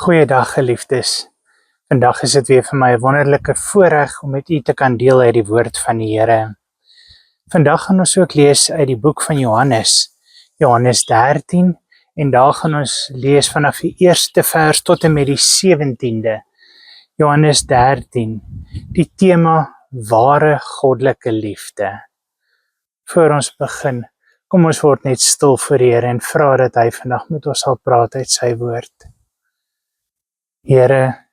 Goeiedag geliefdes. Vandag is dit weer vir my 'n wonderlike voorreg om met u te kan deel uit die woord van die Here. Vandag gaan ons ook lees uit die boek van Johannes 13, en daar gaan ons lees vanaf die eerste vers tot en met die 17de. Johannes 13, die tema ware goddelike liefde. Voor ons begin, kom ons word net stil voor die Here en vra dat hy vandag met ons sal praat uit sy woord. Here,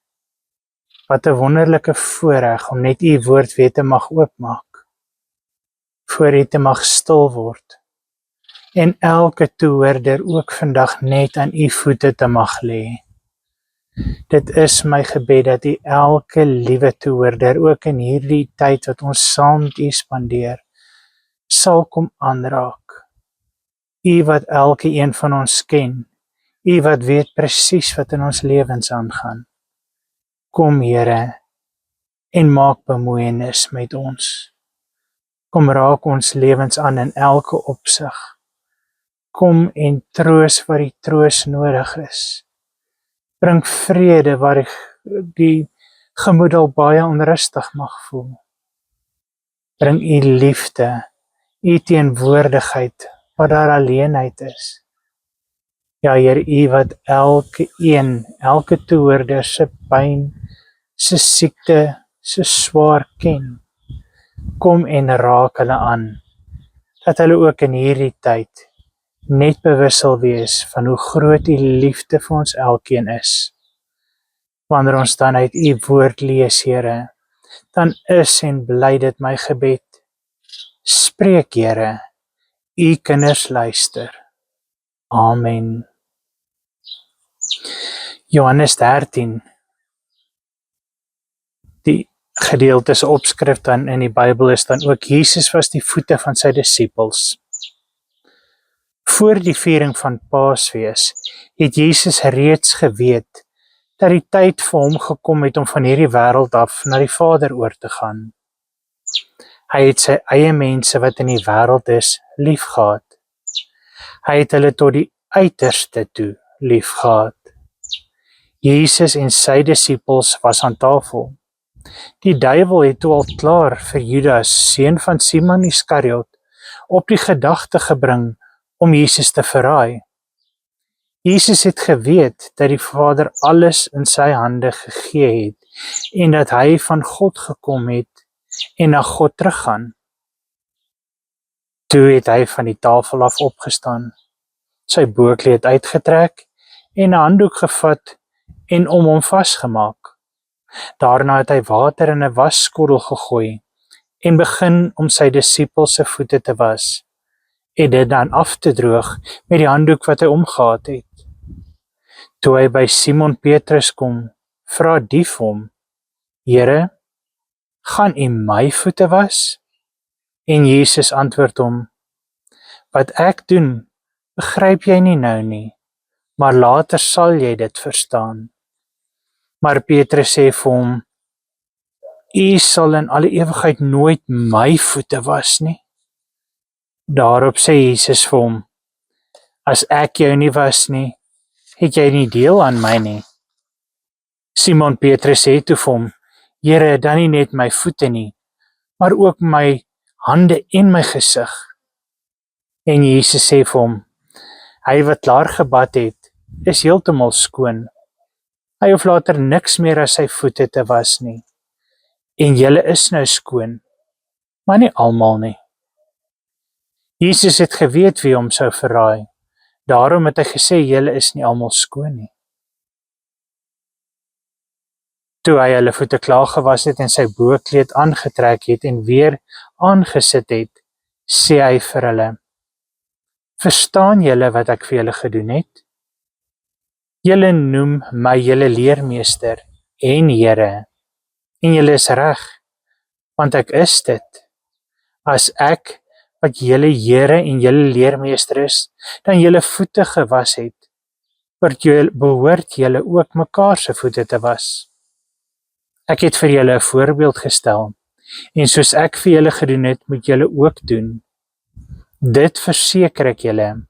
wat 'n wonderlike voorreg om net u woord weer te mag oopmaak, voor u te mag stil word, en elke toehoorder ook vandag net aan u voete te mag lê. Dit is my gebed dat u elke liewe toehoorder ook in hierdie tyd wat ons saam met u spandeer, sal kom aanraak. U wat elke een van ons ken, u wat weet presies wat in ons lewens aangaan. Kom Here, en maak bemoeienis met ons. Kom raak ons lewens aan in elke opsig. Kom en troos waar die troos nodig is. Bring vrede waar die gemoed al baie onrustig mag voel. Bring u liefde, u teenwoordigheid waar daar alleenheid is. Ja, Heer, u wat elke toehoorder se pyn, se siekte, se swaar ken. Kom en raak hulle aan, dat hulle ook in hierdie tyd net bewus sal wees van hoe groot u liefde vir ons elkeen is. Wanneer ons dan uit u woord lees, Here, dan is en bly dit my gebed. Spreek, Here, u kinders luister. Amen. Johannes 13. Die gedeeltes opskrif dan in die Bybel is dan ook Jesus was die voete van sy disippels. Voor die viering van Paasfees het Jesus reeds geweet dat die tyd vir hom gekom het om van hierdie wêreld af na die Vader oor te gaan. Hy het sy eie mense wat in die wêreld is, liefgehad. Hy het hulle tot die uiterste toe liefgehad. Jesus en sy disippels was aan tafel. Die duiwel het toe al klaar vir Judas, seun van Simon Iskariot, op die gedagte gebring om Jesus te verraai. Jesus het geweet dat die Vader alles in sy hande gegee het en dat hy van God gekom het en na God teruggaan. Toe het hy van die tafel af opgestaan, sy boekleed uitgetrek en 'n handdoek gevat en om hom vasgemaak. Daarna het hy water in 'n wasskottel gegooi en begin om sy disippels se voete te was en dit dan af te droog met die handdoek wat hy omgehad het. Toe hy by Simon Petrus kom, vra die vir hom: Here, gaan u my voete was? En Jesus antwoord hom: Wat ek doen, begryp jy nie nou nie, maar later sal jy dit verstaan. Maar Petrus sê vir hom: U sal in alle ewigheid nooit my voete was nie. Daarop sê Jesus vir hom: As ek jou nie was nie, het jy nie deel aan my nie. Simon Petrus sê toe vir hom: Here, dan nie net my voete nie, maar ook my hande en my gesig. En Jesus sê vir hom: Hy wat klaar gebad het, is heeltemal skoon. Hy hoef later niks meer as sy voete te was nie. En julle is nou skoon, maar nie almal nie. Jesus het geweet wie hom sou verraai. Daarom het hy gesê, julle is nie almal skoon nie. Toe hy hulle voete klaar gewas het en sy boekleed aangetrek het en weer aangesit het, sê hy vir hulle: Verstaan julle wat ek vir julle gedoen het? Julle noem my julle leermeester en Here, en julle is reg, want ek is dit. As ek, wat julle Here en julle leermeester is, dan julle voete gewas het, behoort julle ook mekaar se voete te was. Ek het vir julle 'n voorbeeld gestel, en soos ek vir julle gedoen het, moet julle ook doen. Dit verseker ek julle,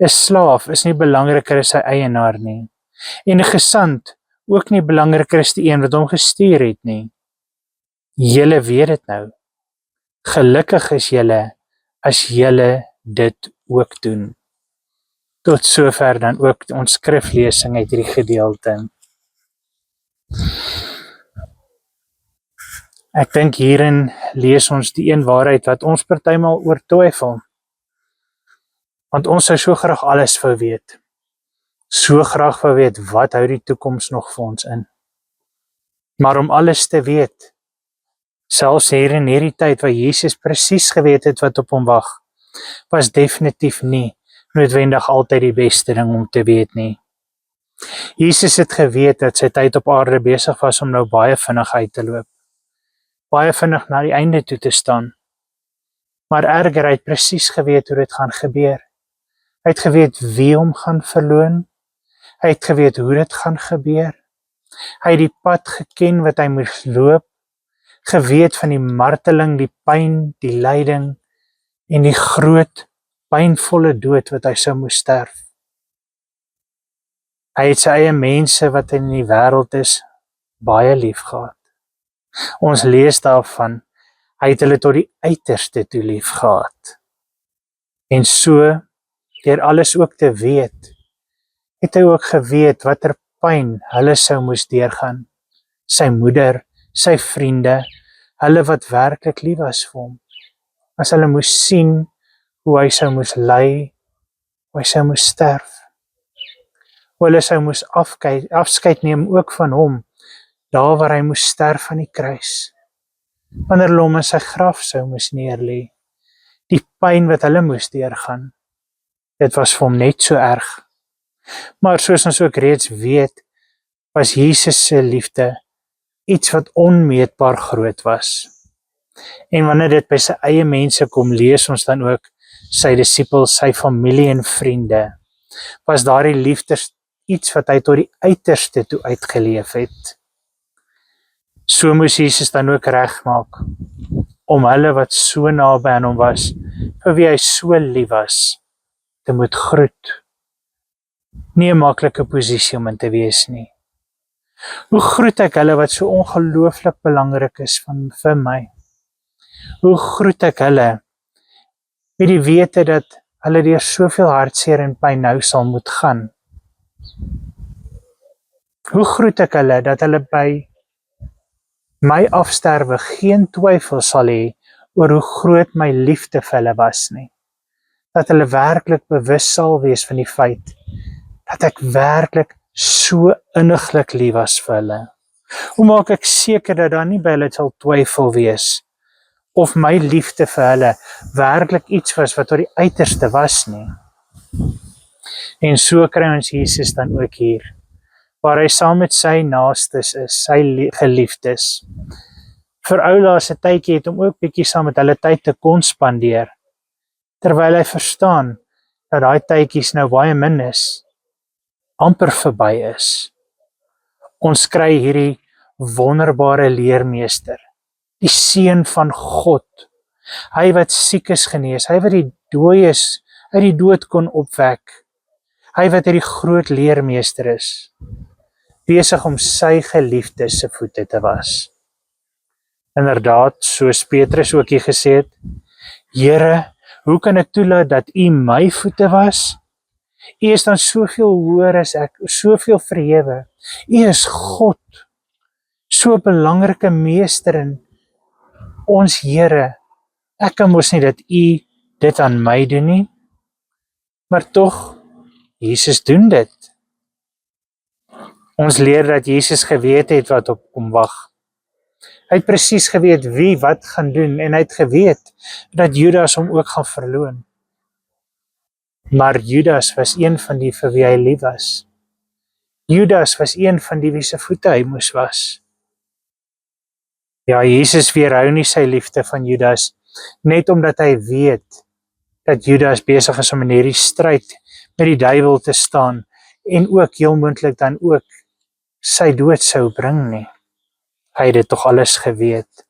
'n slaaf is nie belangriker as sy eienaar nie, En 'n gesant, ook nie belangriker as die een wat hom gestuur het nie. Julle weet dit nou. Gelukkig is julle as julle dit ook doen. Tot sover dan ook ons skriflesing uit hierdie gedeelte. Ek dink hierin lees ons die een waarheid wat ons partymal oortwyfel. Want ons sou so graag alles wou weet. So graag wou weet wat hou die toekoms nog vir ons in. Maar om alles te weet, selfs hier in hierdie tyd waar Jesus presies geweet het wat op hom wag, was definitief nie noodwendig altyd die beste ding om te weet nie. Jesus het geweet dat sy tyd op aarde besig was om nou baie vinnig uit te loop. Baie vinnig na die einde toe te staan. Maar erger, hy het presies geweet hoe dit gaan gebeur. Hy het geweet wie hom gaan verloon. Hy het geweet hoe dit gaan gebeur. Hy het die pad geken wat hy moes loop. Geweet van die marteling, die pyn, die lyding en die groot, pynvolle dood wat hy sou moes sterf. Hy het sy eie mense wat in die wêreld is, baie lief gehad. Ons lees daarvan, hy het hulle tot die uiterste toe lief gehad. En so, deur alles ook te weet, het hy ook geweet watter pyn hulle sou moes deurgaan. Sy moeder, sy vriende, hulle wat werklik lief was vir hom. As hulle moes sien hoe hy sou moes ly, hoe hy sou moes sterf. Hoe hulle sou moes afskeid neem ook van hom, daar waar hy moes sterf aan die kruis. Wanneer hulle hom in sy graf sou moes neerlê. Die pyn wat hulle moes deurgaan, dit was vir hom net so erg. Maar soos ons ook reeds weet, was Jesus se liefde iets wat onmeetbaar groot was. En wanneer dit by sy eie mense kom, lees ons dan ook sy disippels, sy familie en vriende. Was daardie liefde iets wat hy tot die uiterste toe uitgeleef het. So moes Jesus dan ook regmaak om hulle wat so naby aan hom was, vir wie hy so lief was, te moet groet. Nie 'n maklike posisie om in te wees nie. Hoe groet ek hulle wat so ongelooflik belangrik is vir my? Hoe groet ek hulle met die wete dat hulle deur soveel hartseer en pyn nou sal moet gaan? Hoe groet ek hulle dat hulle by my afsterwe geen twyfel sal hê oor hoe groot my liefde vir hulle was nie? Dat hulle werklik bewus sal wees van die feit dat ek werklik so inniglik lief was vir hulle. Hoe maak ek seker dat daar nie by hulle sal twyfel wees of my liefde vir hulle werklik iets was wat tot die uiterste was nie? En so kry ons Jesus dan ook hier, waar hy saam met sy naastes is, sy geliefdes. Vir Oula se tydjie het hom ook bietjie saam met hulle tyd te kon spandeer, terwyl hy verstaan dat daai tydjies nou baie min is, amper verby is. Ons kry hierdie wonderbare leermeester, die seun van God, hy wat siek is genees, hy wat die dooies uit die dood kon opwek, hy wat hierdie groot leermeester is, besig om sy geliefdes se voete te was. Inderdaad, soos Petrus ook hier gesê het, Here, hoe kan ek toelaat dat U my voete was? U is dan soveel hoër as ek, soveel verhewe. U is God, so belangrike meester in ons Here. Ek kan mos nie dat U dit aan my doen nie, maar tog, Jesus doen dit. Ons leer dat Jesus geweet het wat op hom wag. Hy het presies geweet wie wat gaan doen en hy het geweet dat Judas hom ook gaan verloon. Maar Judas was een van die vir wie hy lief was. Judas was een van die wie se voete hy moes was. Ja, Jesus weerhou nie sy liefde van Judas, net omdat hy weet dat Judas besig is om in hierdie stryd met die duiwel te staan en ook heel moontlik dan ook sy dood sou bring nie. Hy het dit tog alles geweet.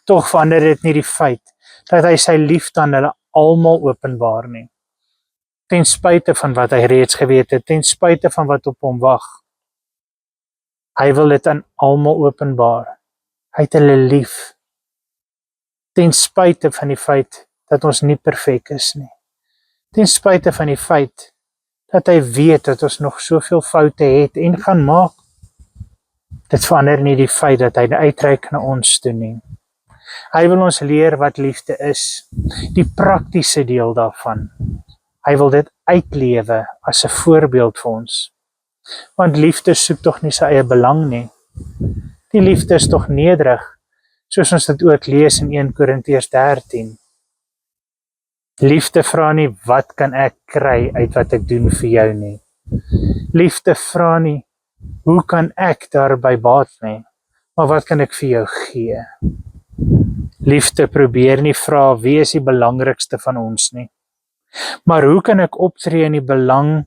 Tog verander dit nie die feit dat hy sy liefde aan hulle almal openbaar nie. Ten spyte van wat hy reeds geweet het, ten spyte van wat op hom wag. Hy wil dit aan almal openbaar. Hy het hulle lief, ten spyte van die feit dat ons nie perfek is nie. Ten spyte van die feit dat hy weet dat ons nog soveel foute het en gaan maak. Dit verander nie die feit dat hy uitreik na ons toe nie. Hy wil ons leer wat liefde is, die praktiese deel daarvan. Hy wil dit uitlewe as 'n voorbeeld vir ons. Want liefde soek tog nie sy eie belang nie. Die liefde is tog nederig, soos ons dit ook lees in 1 Korintiërs 13. Liefde vra nie, wat kan ek kry uit wat ek doen vir jou nie. Liefde vra nie, hoe kan ek daarby baat nie, maar wat kan ek vir jou gee? Liefde probeer nie vra, wie is die belangrikste van ons nie, maar hoe kan ek optree in die belang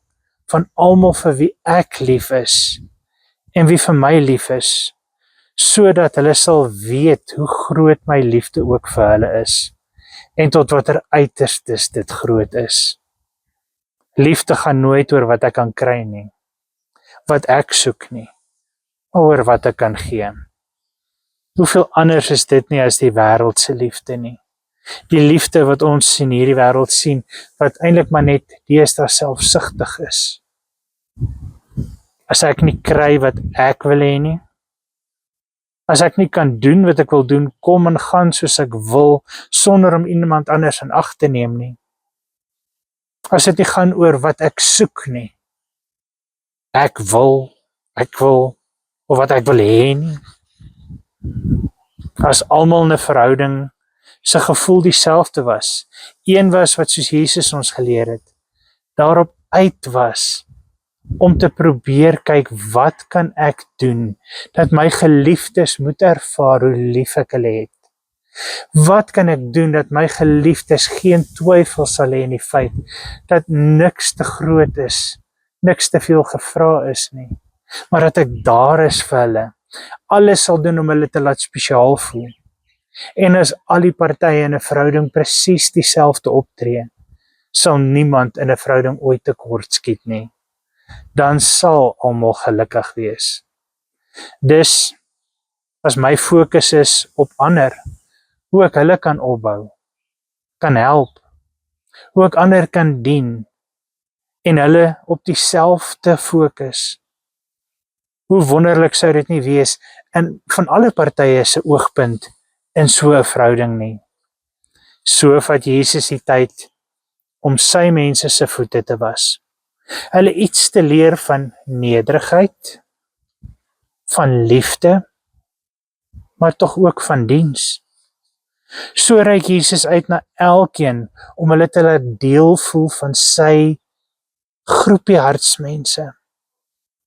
van almal vir wie ek lief is, en wie vir my lief is, sodat hulle sal weet hoe groot my liefde ook vir hulle is, en tot watter uiterstes dit groot is. Liefde gaan nooit oor wat ek kan kry nie, wat ek soek nie, maar oor wat ek kan gee. Hoeveel anders is dit nie as die wêreldse liefde nie? Die liefde wat ons in hierdie wêreld sien, wat eintlik maar net deesdae selfsugtig is. As ek nie kry wat ek wil hê nie, as ek nie kan doen wat ek wil doen, kom en gaan soos ek wil, sonder om iemand anders in ag te neem nie. As dit nie gaan oor wat ek soek nie, ek wil, of wat ek wil hê nie. As almal in 'n verhouding se gevoel dieselfde was, een was wat soos Jesus ons geleer het, daarop uit was, om te probeer kyk, wat kan ek doen, dat my geliefdes moet ervaar hoe lief ek hulle het. Wat kan ek doen, dat my geliefdes geen twyfel sal hê in die feit, dat niks te groot is, niks te veel gevra is nie, maar dat ek daar is vir hulle, alles sal doen om hulle te laat spesiaal voel. En as al die partye in 'n verhouding presies dieselfde optree, sal niemand in 'n verhouding ooit tekort skiet nie. Dan sal almal gelukkig wees. Dus, as my fokus is op ander, hoe ek hulle kan opbou, kan help, hoe ek ander kan dien, en hulle op dieselfde fokus, hoe wonderlik sou dit nie wees, en van alle partye se oogpunt, in so 'n verhouding nie. So vat Jesus die tyd om sy mense se voete te was. Hulle iets te leer van nederigheid, van liefde, maar tog ook van diens. So reik Jesus uit na elkeen om hulle te laat deel voel van sy groepie hartsmense.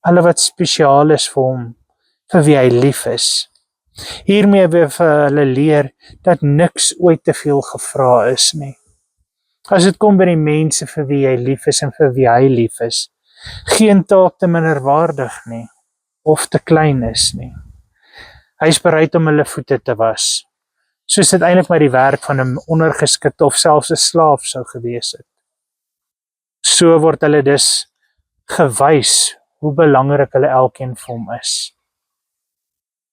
Hulle wat spesiaal is vir hom, vir wie hy lief is. Hiermee wil vir hulle leer dat niks ooit te veel gevra is nie. As dit kom by die mense vir wie hy lief is en vir wie hy lief is, geen taak te minderwaardig nie, of te klein is nie. Hy is bereid om hulle voete te was, soos dit eintlik maar die werk van 'n ondergeskikte of selfs 'n slaaf sou gewees het. So word hulle dus gewys hoe belangrik hulle elkeen vir hom is.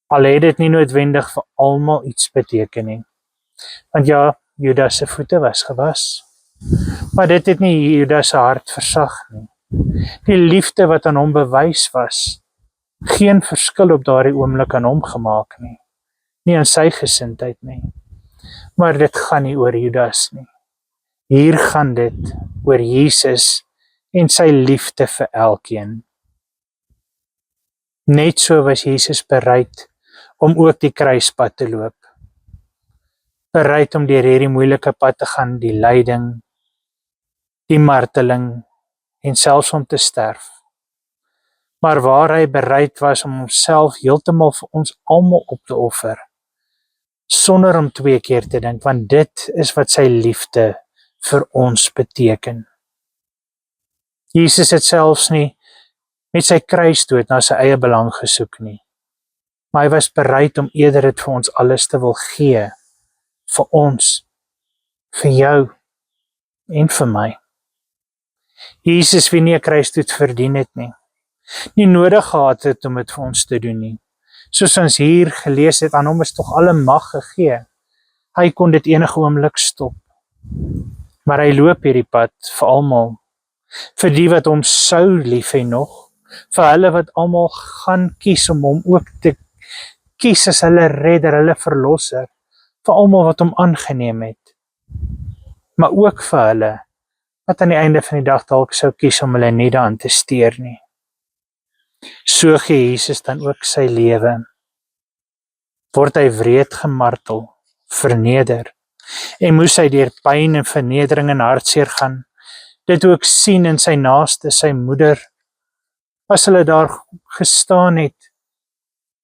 Al het dit nie noodwendig vir almal iets beteken nie. Want ja, Judas se voete was gewas. Maar dit het nie Judas se hart versag nie. Die liefde wat aan hom bewys was, geen verskil op daardie oomblik aan hom gemaak nie. Nie aan sy gesindheid nie. Maar dit gaan nie oor Judas nie. Hier gaan dit oor Jesus en sy liefde vir elkeen. Net so was Jesus bereid om ook die kruispad te loop. Bereid om deur hierdie moeilike pad te gaan, die lyding, die marteling en selfs om te sterf. Maar waar hy bereid was om homself heeltemal vir ons almal op te offer, sonder om 2 keer te dink, want dit is wat sy liefde vir ons beteken. Jesus het selfs nie met sy kruisdood na sy eie belang gesoek nie, maar hy was bereid om eerder dit vir ons alles te wil gee, vir ons, vir jou en vir my. Jesus wie nie 'n kruisdood verdien het nie, nie nodig gehad het om dit vir ons te doen nie. Soos ons hier gelees het, aan hom is tog alle mag gegee. Hy kon dit enige oomblik stop. Maar hy loop hierdie pad vir almal, vir die wat hom sou lief hê nog, vir hulle wat almal gaan kies om hom ook te kies as hulle redder, hulle verlosser, vir almal wat hom aangeneem het, maar ook vir hulle wat aan die einde van die dag dalk sou kies om hulle nie daaraan te steur nie. So gee Jesus dan ook sy lewe. Word hy wreed gemartel, verneder, en moes hy deur pyn en vernedering en hartseer gaan, dit ook sien in sy naaste, sy moeder, as hulle daar gestaan het,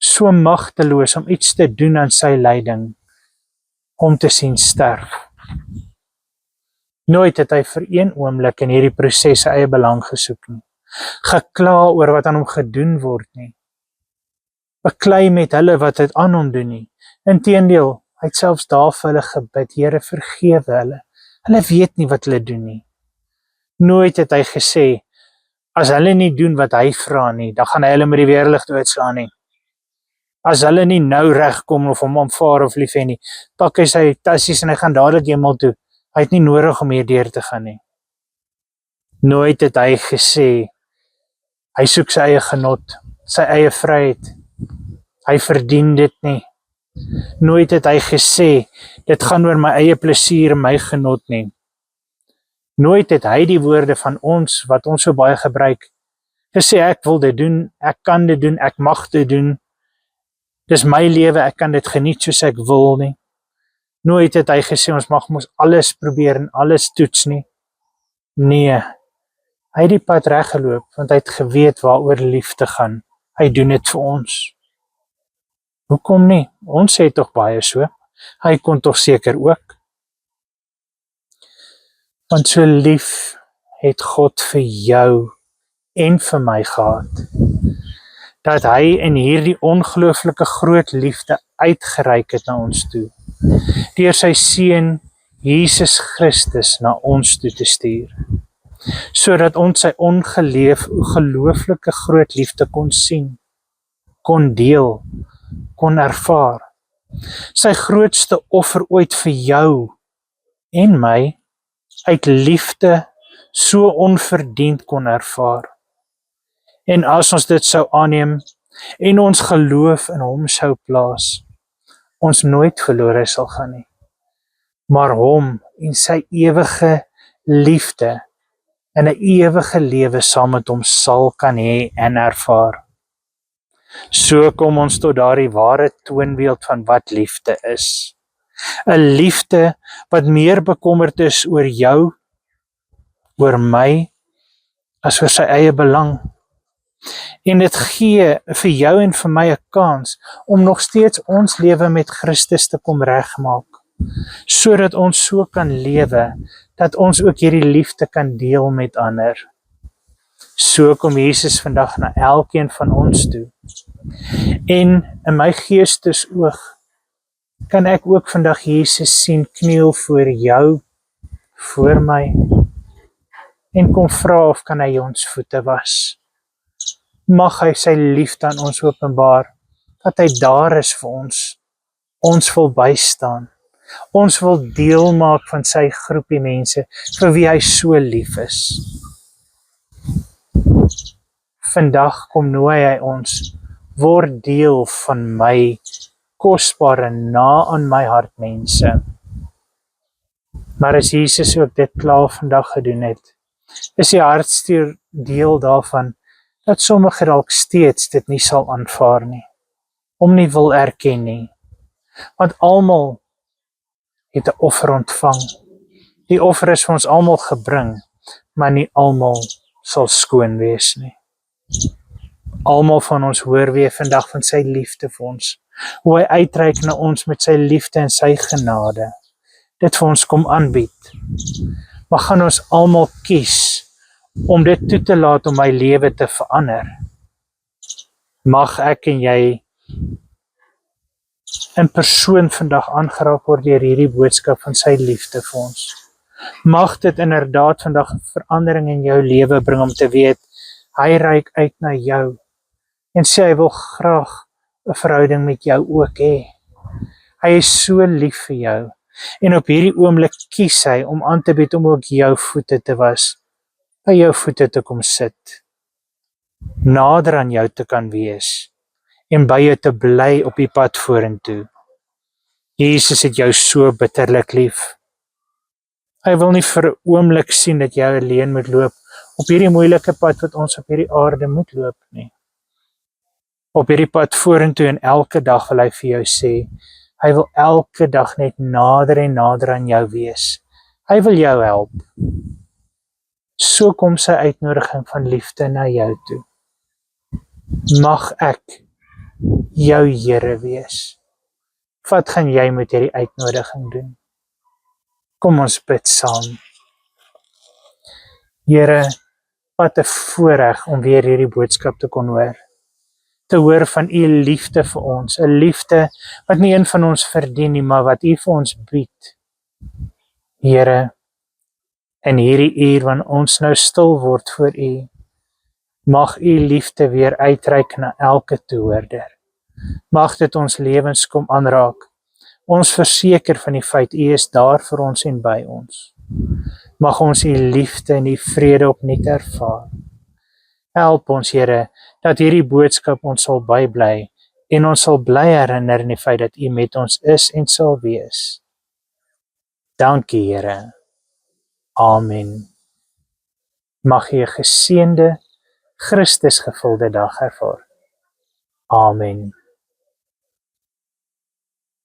so magteloos om iets te doen aan sy lyding, om te sien sterf. Nooit het hy vir een oomblik in hierdie proses sy eie belang gesoek nie, gekla oor wat aan hom gedoen word nie, beklei met hulle wat dit aan hom doen nie. Inteendeel, hy het selfs daar vir hulle gebid, Here vergewe hulle weet nie wat hulle doen nie. Nooit het hy gesê, as hulle nie doen wat hy vra nie, dan gaan hy hulle met die weerlig doodslaan nie. As hulle nie nou regkom of hom aanvaar of lief hê nie, pak hy sy tassies en hy gaan dadelik hemel toe. Hy het nie nodig om hierdeur te gaan nie. Nooit het hy gesê, hy soek sy eie genot, sy eie vryheid. Hy verdien dit nie. Nooit het hy gesê, dit gaan oor my eie plesier en my genot nie. Nooit het hy die woorde van ons, wat ons so baie gebruik, gesê ek wil dit doen, ek kan dit doen, ek mag dit doen, dis my lewe, ek kan dit geniet soos ek wil nie. Nooit het hy gesê, ons mag mos alles probeer en alles toets nie. Nee, hy het die pad reggeloop, want hy het geweet waaroor liefde gaan. Hy doen dit vir ons. Hoekom nie? Ons sê tog baie so. Hy kon tog seker ook. Want so lief het God vir jou en vir my gehad, dat hy in hierdie ongelooflike groot liefde uitgereik het na ons toe, deur sy seun Jesus Christus na ons toe te stuur, sodat ons sy ongelooflike groot liefde kon sien, kon deel, kon ervaar. Sy grootste offer ooit vir jou en my, uit liefde so onverdiend kon ervaar. En as ons dit sou aanneem en ons geloof in hom sou plaas, ons nooit verlore sal gaan nie, maar hom en sy ewige liefde in 'n ewige lewe saam met hom sal kan hê en ervaar. So kom ons tot daardie ware toonbeeld van wat liefde is. 'n Liefde wat meer bekommerd is oor jou, oor my, as oor sy eie belang. En dit gee vir jou en vir my 'n kans om nog steeds ons lewe met Christus te kom regmaak, sodat ons so kan lewe, dat ons ook hierdie liefde kan deel met ander. So kom Jesus vandag na elkeen van ons toe. En in my geestesoog kan ek ook vandag Jesus sien kniel voor jou, voor my, en kom vra of kan hy ons voete was. Mag hy sy liefde aan ons openbaar, dat hy daar is vir ons wil bystaan, ons wil deel maak van sy groepie mense, vir wie hy so lief is. Vandag kom nooi hy ons, word deel van my kosbare, na aan my hart mense. Maar as Jesus ook dit klaar vandag gedoen het, is die hartstier deel daarvan, dat sommige dalk steeds dit nie sal aanvaar nie, om nie wil erken nie, want almal het 'n offer ontvang. Die offer is vir ons almal gebring, maar nie almal sal skoon wees nie. Almal van ons hoor weer vandag van sy liefde vir ons, hoe hy uitreik na ons met sy liefde en sy genade, dit vir ons kom aanbied. Maar gaan ons almal kies om dit toe te laat om my lewe te verander? Mag ek en jy in persoon vandag aangeraak word deur hierdie boodskap van sy liefde vir ons. Mag dit inderdaad vandag 'n verandering in jou lewe bring om te weet, Hy reik uit na jou en sê hy wil graag 'n verhouding met jou ook hê. Hy is so lief vir jou en op hierdie oomblik kies hy om aan te bied om ook jou voete te was, by jou voete te kom sit, nader aan jou te kan wees en by jou te bly op die pad vorentoe. Jesus het jou so bitterlik lief. Hy wil nie vir 'n oomblik sien dat jy alleen moet loop op hierdie moeilike pad wat ons op hierdie aarde moet loop nie. Op hierdie pad vorentoe en elke dag wil hy vir jou sê, hy wil elke dag net nader en nader aan jou wees. Hy wil jou help. So kom sy uitnodiging van liefde na jou toe. Mag ek jou Here wees. Wat gaan jy met hierdie uitnodiging doen? Kom ons bid saam. Here, wat 'n voorreg om weer hierdie boodskap te kon hoor. Te hoor van u liefde vir ons, 'n liefde wat nie een van ons verdien nie, maar wat u vir ons bied. Here, in hierdie uur wanneer ons nou stil word voor u, mag u liefde weer uitreik na elke toehoorder. Mag dit ons lewens kom aanraak. Ons verseker van die feit u is daar vir ons en by ons. Mag ons u liefde en u vrede opnuut ervaar. Help ons, Here, dat hierdie boodskap ons sal bybly en ons sal bly herinner in die feit dat u met ons is en sal wees. Dankie, Here. Amen. Mag jy 'n geseënde, Christusgevulde dag ervaar. Amen.